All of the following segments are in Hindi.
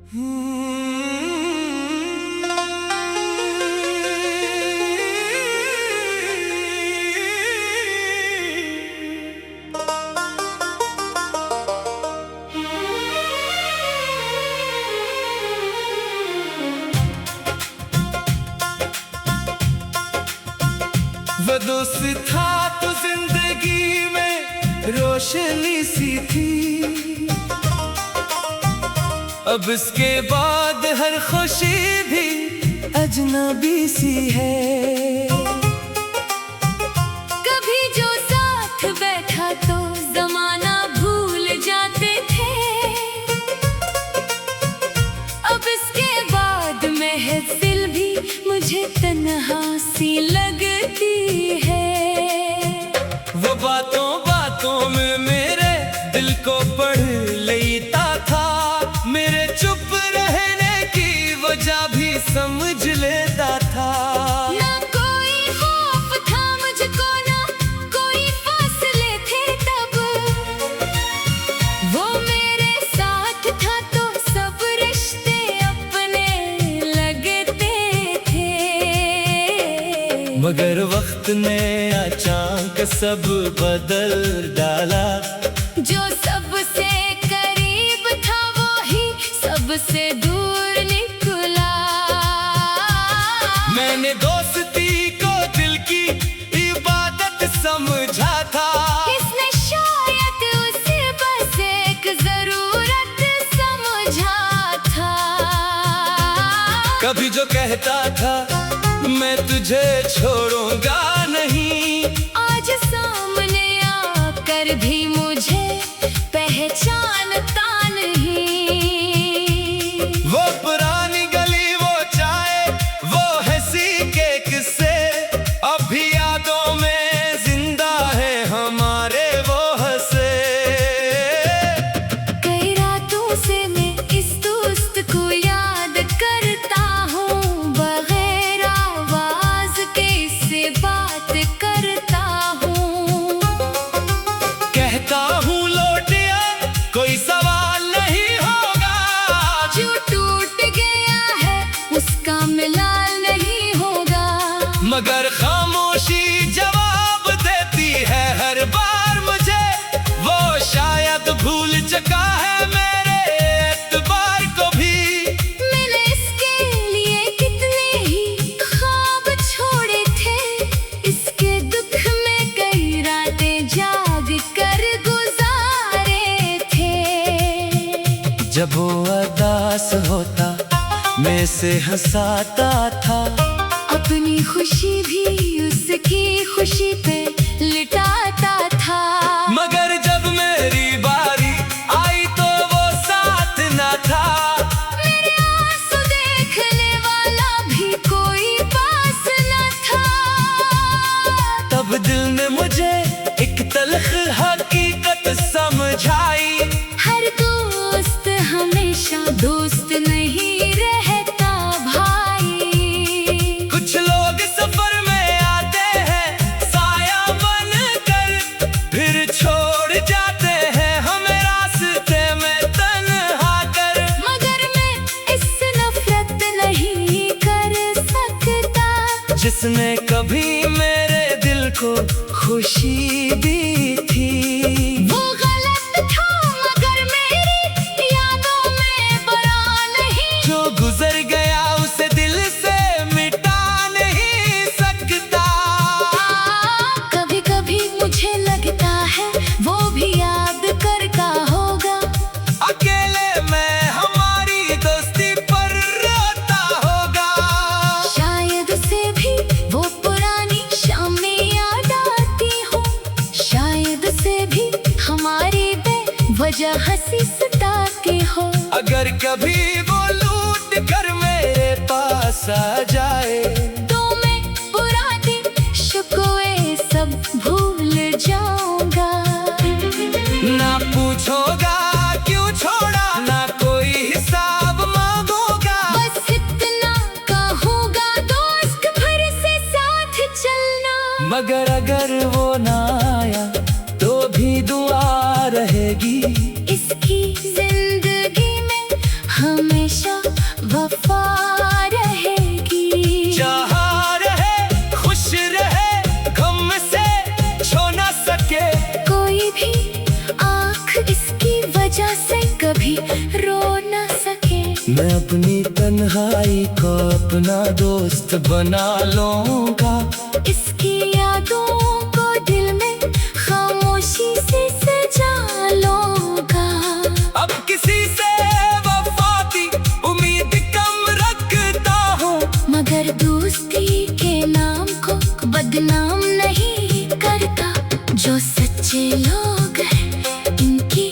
वो दोस्त था तो जिंदगी में रोशनी सी थी, अब इसके बाद हर खुशी भी अजनबी सी है। कभी जो साथ बैठा तो जमाना भूल जाते थे, अब इसके बाद महफिल भी मुझे तन्हा सी लगती है। वो बातों बातों में मेरे दिल को पढ़ लेता था, मेरे चुप रहने की वजह भी समझ लेता था। ना कोई खौफ था मुझको, ना कोई फासले थे तब, वो मेरे साथ था तो सब रिश्ते अपने लगते थे। मगर वक्त ने अचानक सब बदल डाला, जो सबसे करीब था वो ही सबसे दूर निकला। मैंने दोस्ती को दिल की इबादत समझा था, इसने शायद उसे बस एक जरूरत समझा था। कभी जो कहता था मैं तुझे छोड़ूंगा नहीं, आज सामने आकर भी मुझे पहचानता नहीं। वो पुरानी गली, वो चाय, वो हंसी के किस्से अभी यादों में जिंदा है हमारे वो हंसे। कई रातों से मैं इस दोस्त को याद करता हूँ, बगैर आवाज के इससे बात करता हूँ। कहता हूँ लौटिया कोई सवाल नहीं होगा, जो टूट गया है उसका मिलान नहीं होगा। मगर खामोशी जवाब देती है हर बार मुझे, वो शायद भूल चुका है मेरे एतबार को भी। मैंने इसके लिए कितने ही ख्वाब छोड़े थे, इसके दुख में कई रातें जाग कर गुजारे थे। जब वो उदास होता मैं से हंसाता था, अपनी खुशी भी उसकी खुशी पे लिटाता था। मगर जब मेरी बारी आई तो वो साथ न था, मेरे आंसू देखने वाला भी कोई पास न था। तब दिल ने मुझे एक तल्ख हकीकत समझाई, हर दोस्त हमेशा दोस्त नहीं रहता भाई। कुछ लोग सफर में आते हैं साया बन कर, फिर छोड़ जाते हैं हमें रास्ते में तन्हा कर। मगर मैं इससे नफरत नहीं कर सकता, जिसने कभी मेरे दिल को खुशी दी थी। वो गलत था मगर मेरी यादों में बुरा नहीं। जो गुजर गया उसे दिल से मिटा नहीं सकता। कभी कभी मुझे लगता है वो भी याद करता होगा, अकेले मैं हमारी दोस्ती पर रोता होगा। शायद उसे भी वो पुरानी शामें याद आती हो, शायद उसे भी हमारी बेवजह हंसी सताती हो। अगर कभी वो लूट कर मेरे पास आ जाए, तो मैं पुरानी शिकवे सब भूल जाऊंगा। ना पूछोगा क्यों छोड़ा, ना कोई हिसाब मांगोगा। बस इतना कहूँगा दोस्त भर से साथ चलना। मगर अगर वो ना आया तो भी दुआ रहेगी, इसकी जिंदगी में हमेशा कभी रो न सके। मैं अपनी तन्हाई को अपना दोस्त बना लूंगा। इसकी यादों को दिल में खामोशी से सजा लूंगा। अब किसी से वफा की उम्मीद कम रखता हूँ, मगर दोस्ती के नाम को बदनाम नहीं करता। जो सच्चे लोग हैं इनकी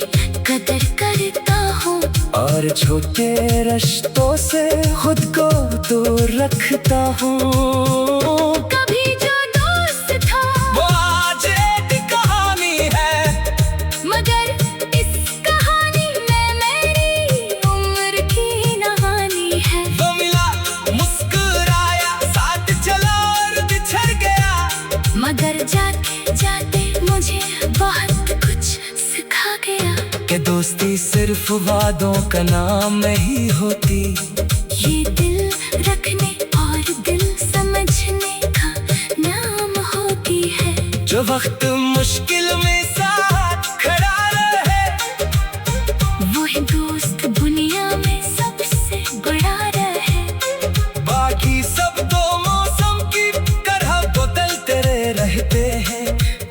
कदर करता हूँ, और छोटे रिश्तों से खुद को दूर रखता हूँ। कभी जो दोस्त था वो आज एक कहानी है, मगर इस कहानी में मेरी उम्र की कहानी है। वो मिला मुस्कुराया साथ चला और बिछड़ गया, मगर जाते जाते मुझे बहुत कुछ सिखा गया। कि दोस्ती सिर्फ वादों का नाम नहीं होती, ये दिल रखने और दिल समझने का नाम होती है। जो वक्त मुश्किल में साथ खड़ा रहे, वही दोस्त दुनिया में सबसे बड़ा रहे। बाकी सब तो मौसम की तरह बदलते रहते हैं।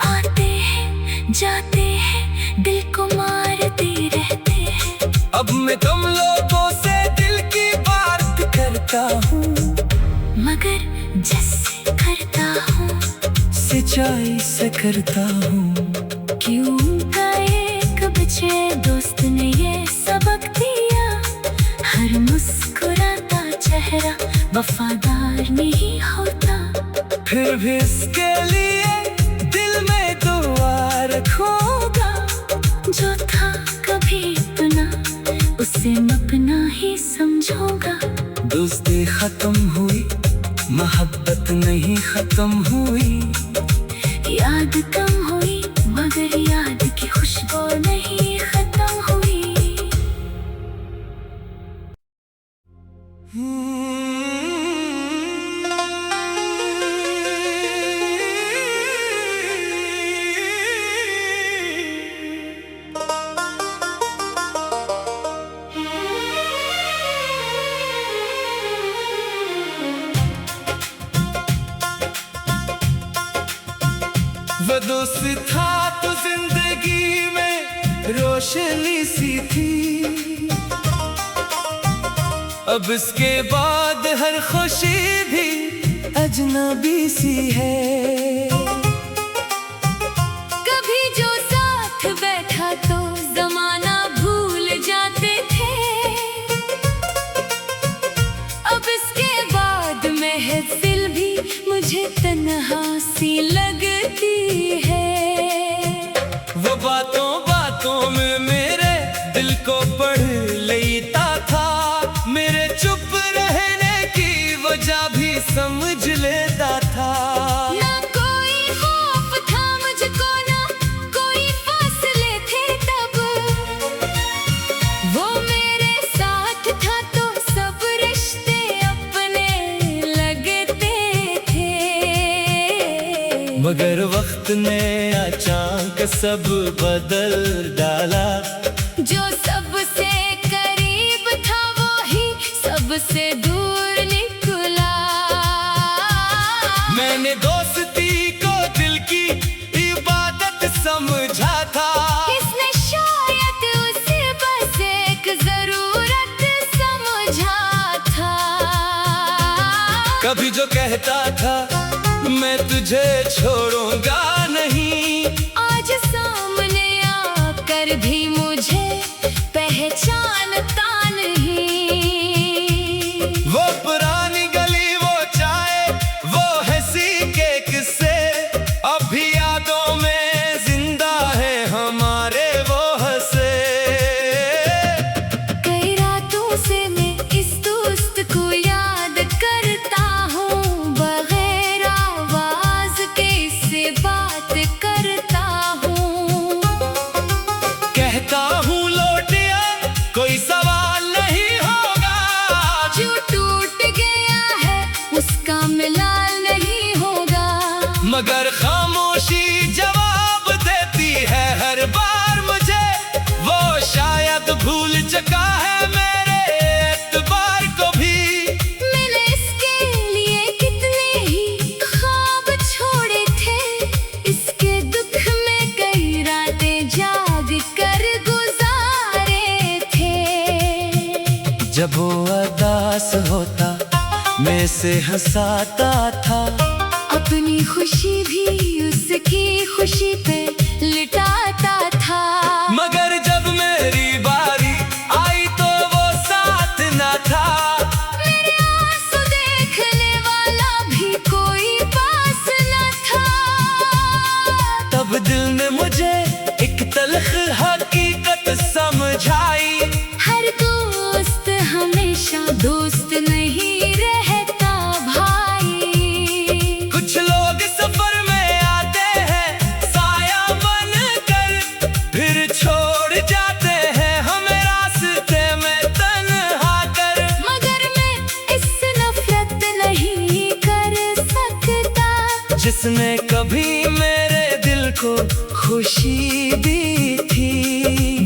आते हैं जाते हैं दिल को मारते रहते हैं। अब मैं तुम लोगों से दिल की बात करता हूँ, मगर जैसे करता हूँ सच्चाई से करता हूँ। क्यों का एक बचे दोस्त ने ये सबक दिया। हर मुस्कुराता चेहरा वफादार नहीं होता। फिर भी इसके लिए दिल में दुआ रखूंगा। जो था कभी अपना उसे अपना ही समझूंगा। दोस्ती खत्म हुई, मोहब्बत नहीं खत्म हुई। याद कम हुई मगर याद की खुशबू नहीं खत्म हुई। वो दोस्त था तो जिंदगी में रोशनी सी थी, अब इसके बाद हर खुशी भी अजनबी सी है। कभी जो साथ बैठा तो जमाना भूल जाते थे। अब इसके बाद महफिल भी मुझे तन्हा सी लगती है। वो बातों बातों में मेरे दिल को पढ़ लेता था, मेरे चुप रहने की वजह भी समझ लेता था। ना कोई खौफ था मुझको ना कोई फासले थे तब। वो मेरे साथ था तो सब रिश्ते अपने लगते थे। मगर वक्त ने अचानक सब बदल डाला। जो सबसे करीब था वो ही सबसे दूर निकला। मैंने दोस्ती को दिल की इबादत समझा था। इसने शायद उसे बस एक जरूरत समझा था। कभी जो कहता था मैं तुझे छोड़ूंगा नहीं, आज सामने आकर भी मुझे पहचानता नहीं। वो पुरानी गली वो चाय वो हंसी के किस्से अभी यादों में जिंदा है हमारे वो हंसे। कई रातों से मैं इस दोस्त को याद करता हूँ, बगैर आवाज के इससे बात करता हूँ। कहता हूँ लौटिया कोई सवाल नहीं होगा, जो टूट गया है उसका मिलान नहीं होगा। मगर खामोशी जवाब देती है हर बार मुझे। वो शायद भूल चुका झुका है मेरे एतबार को भी। मैंने इसके लिए कितने ही ख्वाब छोड़े थे, इसके दुख में कई रातें जाग कर गुजारे थे। जब वो उदास होता मैं से हंसाता था, अपनी खुशी भी उसकी खुशी पे लिटाता था। मगर जब मेरी बारी आई तो वो साथ न था। मेरे आंसू देखने वाला भी कोई पास न था। तब दिल ने मुझे एक तल्ख हकीकत समझाई, हर दोस्त हमेशा दोस्त नहीं रहता भाई। कुछ लोग सफर में आते हैं साया बन कर, फिर छोड़ जाते हैं हमें रास्ते में तन्हा कर। मगर मैं इससे नफरत नहीं कर सकता, जिसने कभी मेरे दिल को खुशी दी थी।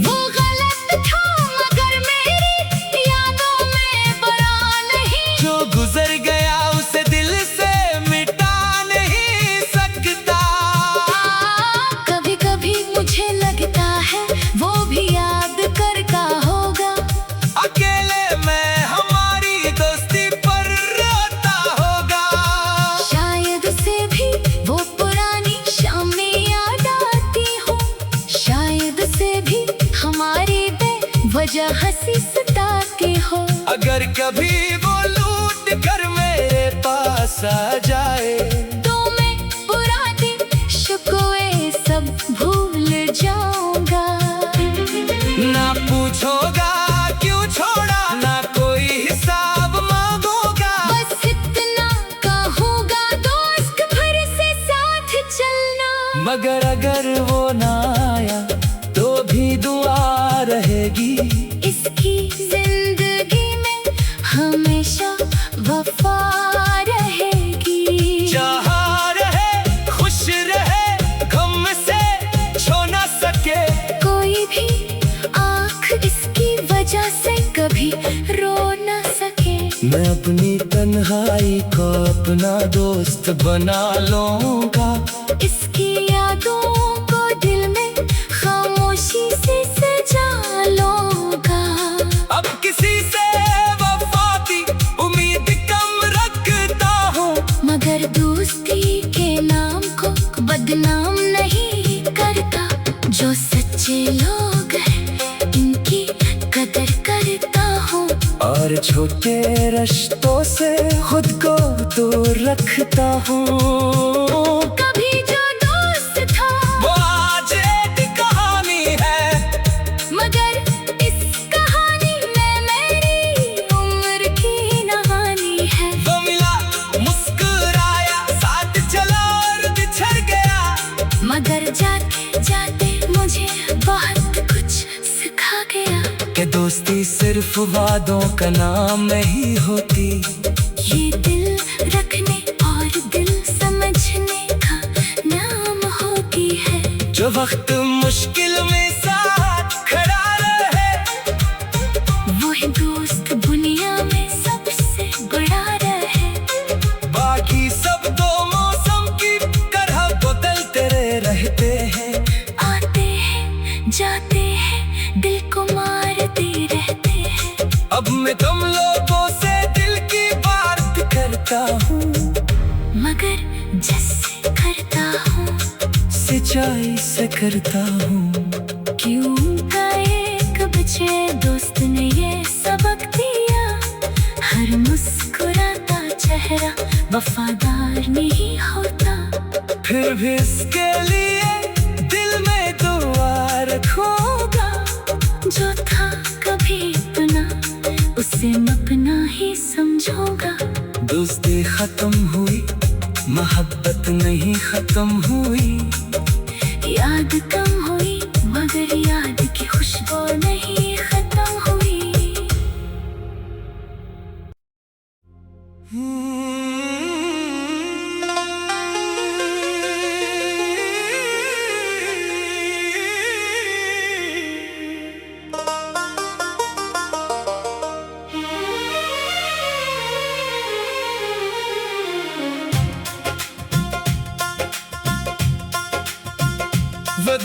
वो गलत था मगर मेरी यादों में बरा नहीं। जो गुजर गया उसे दिल से मिटा नहीं सकता। कभी कभी मुझे लगता है वो भी याद करता होगा। अकेले मैं हमारी दोस्ती पर रोता होगा। शायद उसे भी वो पुरानी शामें याद आती हो, शायद उसे भी हमारी बेवजह हंसी सताती हो। अगर कभी वो लौट कर मेरे पास आ जाए, तो मैं पुराने शिकवे सब भूल जाऊंगा। ना पूछोगा क्यों छोड़ा, ना कोई हिसाब मांगोगा। बस इतना कहूँगा दोस्त फिर से साथ चलना। मगर अगर वो ना आया तो भी दुआ रहेगी, इसकी जिंदगी में हमेशा वफा रहेगी। जहाँ रहे खुश रहे, गम से छो न सके। कोई भी आँख इसकी वजह से कभी रो न सके। मैं अपनी तन्हाई को अपना दोस्त बना लूंगा। इसकी यादों को दिल में खामोशी से सजा लूंगा। अब किसी से वफा की उम्मीद कम रखता हूँ, मगर दोस्ती के नाम को बदनाम नहीं करता। जो सच्चे लोग हैं इनकी कदर करता हूँ, और छोटे रिश्तों से खुद को दूर रखता हूँ। कभी जो दोस्त था वो आज एक कहानी है, मगर इस कहानी में मेरी उम्र की कहानी है। वो मिला मुस्कुराया साथ चला और बिछड़ गया। मगर जाते जाते मुझे बहुत कुछ सिखा गया। कि दोस्ती सिर्फ वादों का नाम नहीं होती, ये दिल रखने और दिल समझने का नाम होती है। जो वक्त मुश्किल में साथ खड़ा रहे, वही दोस्त दुनिया में सबसे बड़ा रहे। बाकी सब तो मौसम की तरह बदलते रहते हैं। आते हैं जाते हैं दिल को मारते रहते हैं। अब मैं तुम लोगों से दिल की बात करता हूँ, मगर जैसे करता हूँ सिंचाई से करता हूँ। क्यों का एक बचे दोस्त ने ये सबक दिया। हर मुस्कुराता चेहरा वफादार नहीं होता। फिर भी इसके लिए दिल में दुआ रखूंगा। जो था कभी अपना उसे अपना ही समझूंगा। दोस्ती खत्म हुई, मोहब्बत नहीं खत्म हुई। याद कम हुई मगर याद की खुशबू नहीं खत्म हुई।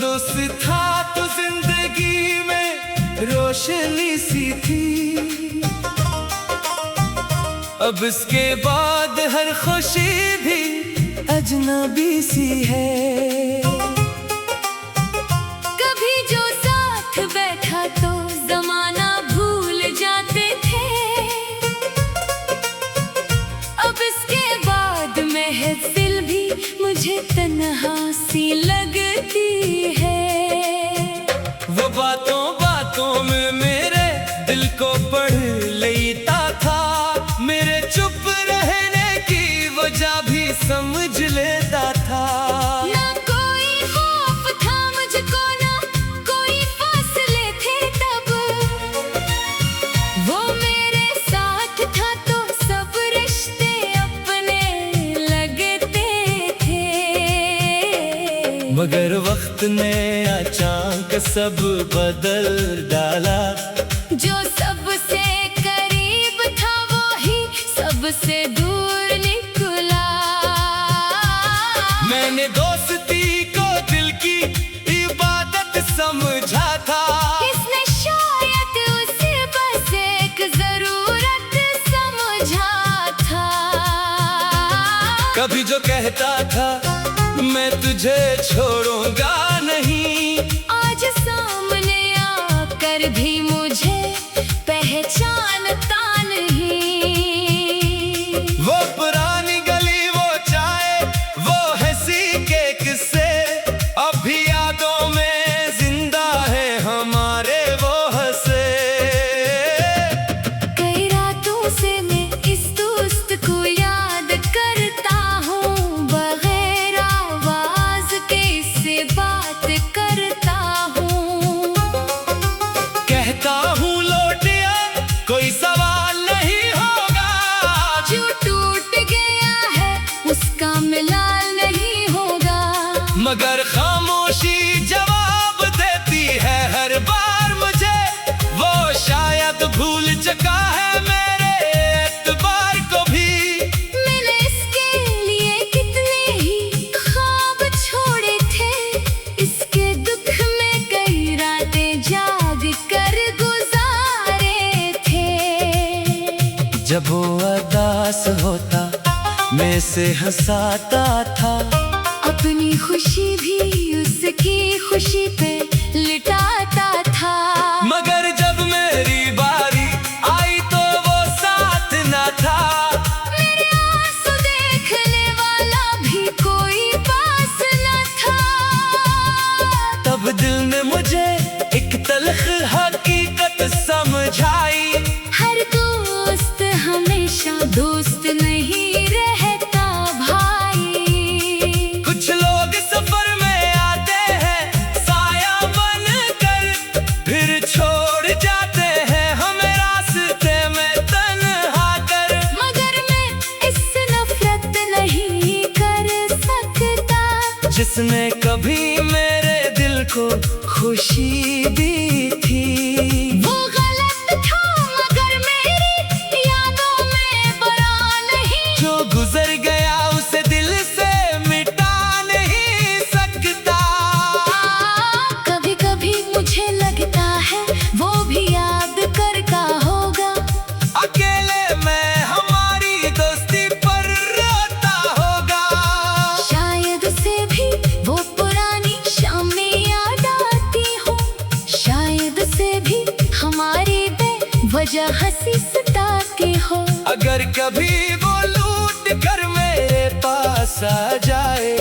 दोस्त था तो जिंदगी में रोशनी सी थी, अब इसके बाद हर खुशी भी अजनबी सी है। कभी जो साथ बैठा तो जमाना भूल जाते थे, अब इसके बाद महफिल भी मुझे तन्हा सी लगती है। वो बातों बातों में मेरे दिल को पढ़ लेता था, मेरे चुप रहने की वजह भी समझ लेता था। ना कोई खौफ था मुझको, ना कोई फासले थे तब, वो मेरे साथ था तो सब रिश्ते अपने लगते थे। मगर वक्त ने अचानक सब बदल डाला, जो सबसे करीब था वो ही सबसे दूर निकला। मैंने दोस्ती को दिल की इबादत समझा था, किसने शायद उसे बस एक जरूरत समझा था। कभी जो कहता था मैं तुझे छोड़ूंगा नहीं, आज सामने आकर भी मुझे पहचानता नहीं। वो पुरानी गली, वो चाय, वो हंसी के किस्से अभी यादों में जिंदा है हमारे वो हंसे। कई रातों से मैं इस दोस्त को याद करता हूँ, बगैर आवाज के इससे बात करता हूँ। कहता हूँ लौटिया कोई सवाल नहीं होगा, जो टूट गया है उसका मिलाल नहीं होगा। मगर खामोशी जवाब देती है हर बार मुझे, वो शायद भूल चुका है मेरे एतबार को भी। मैंने इसके लिए कितने ही ख्वाब छोड़े थे, इसके दुख में कई रातें जाग कर गुजारे थे। जब वो उदास होता मैं से हंसाता था, अपनी खुशी भी उसकी खुशी पे लिटाता था। मगर जब मेरी बारी आई तो वो साथ न था, मेरे आंसू देखने वाला भी कोई पास न था। तब दिल ने मुझे एक तल्ख हकीकत समझाई, हर दोस्त हमेशा दोस्त नहीं रहता भाई। कुछ लोग सफर में आते हैं साया बन कर, फिर छोड़ जाते हैं हमें रास्ते में तन्हा कर। मगर मैं इससे नफरत नहीं कर सकता, जिसने कभी मेरे दिल को खुशी दी थी। वो गलत था मगर मेरी यादों में बुरा नहीं, जो गुजर गया उसे दिल से मिटा नहीं सकता। कभी कभी मुझे लगता है वो भी याद करता होगा, अकेले मैं हमारी दोस्ती पर रोता होगा। शायद उसे भी वो पुरानी शामें याद आती हो, शायद उसे भी हमारी बेवजह हंसी सताती हो। अगर कभी वो लूट कर मेरे पास आ जाए,